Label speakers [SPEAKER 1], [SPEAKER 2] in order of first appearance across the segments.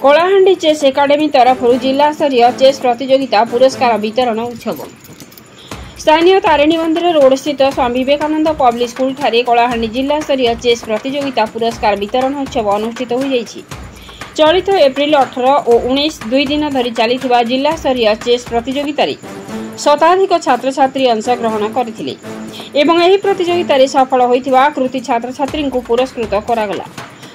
[SPEAKER 1] Kalahandi chess academy तरफ जिला स्तरीय चेस प्रतियोगिता पुरस्कार वितरण उत्सव स्थानीय तारिणी मंदिर रोड स्थित स्वामी विवेकानंद पब्लिक स्कूल ठारे कलाहांडी जिला स्तरीय चेस प्रतियोगिता पुरस्कार वितरण उत्सव अनुष्ठित हो जाइछि। चलित एप्रिल 18 और 19 दुई दिन धरी चली जिला स्तरीय चेस प्रतियोगिता शताधिक छात्र छात्री अंशग्रहण करथिले एवं एही प्रतियोगिता सफल होइथिबा कृति छात्र छात्री को पुरस्कृत करागला।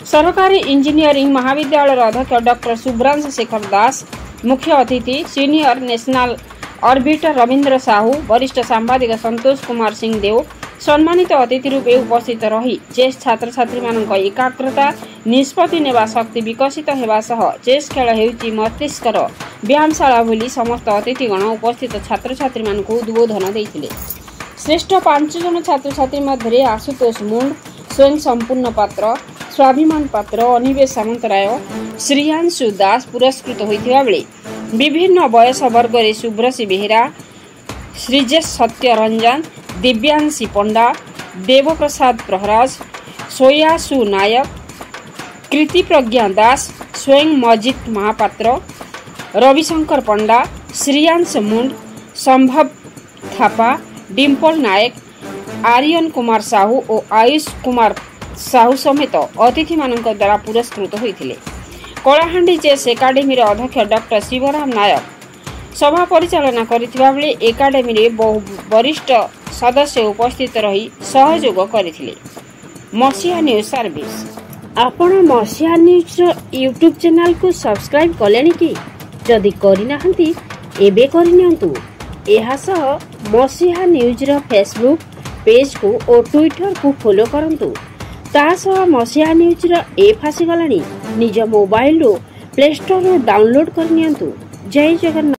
[SPEAKER 1] सरकारी इंजीनियरिंग महाविद्यालय अध्यक्ष डॉक्टर सुब्रांश शेखर दास, मुख्य अतिथि senior national orbiter Ravindra Sahu, वरिष्ठ सांबादिक संतोष कुमार सिंह देव सम्मानित अतिथि रूपे उपस्थित रही चेस छात्र छात्री मानक एकाग्रता निष्पत्ति नेवा शक्ति विकसित हेबा सह चेस खेल हेउची मस्तिष्कर व्यायामशाला बोली समस्त अतिथिगण उपस्थित छात्र छात्री मानक उद्बोधन देइथिले। श्रेष्ठ 5 जन छात्र छात्री मध्य आशुतोष मुंड, स्वयं संपूर्ण पात्र, स्वाभिमान पात्र, अनिवेश सामंतराय, श्रीयांशु दास पुरस्कृत होइथिबा बेले विभिन्न वयस वर्ग रे सुब्रसी बेहेरा, श्रीजेश सत्यरंजन, दिव्यांशी पंडा, देवप्रसाद प्रहराज, सोयासु नायक, कृति प्रज्ञा दास, स्वयं मजित महापात्र, रविशंकर पंडा, श्रीयांश मुंड, संभव थापा, डिम्पल नायक, आर्यन कुमार साहू और आयुष कुमार साहू समेत अतिथि मानक द्वारा पुरस्कृत होइथिले। कलाहांडी चेस एकाडेमी अध्यक्ष डॉक्टर शिवराम नायक सभा परिचालना करथिबा बेले एकाडेमी रे बहु वरिष्ठ सदस्य उपस्थित रही सहयोग करथिले। मसिया न्यूज सर्विस आपण मसिया न्यूज यूट्यूब चैनल को सब्सक्राइब कलेनी कि जदि करिना हंती एबे करिनियंतु। एहा सह मसिया न्यूज रो फेसबुक पेज को और ट्विटर को फॉलो करंतु। तासह मसिया न्यूज रो ऐप आसी गलानी निज मोबाइल रो प्ले स्टोर रो डाउनलोड करनियंतु। जय जगन्नाथ।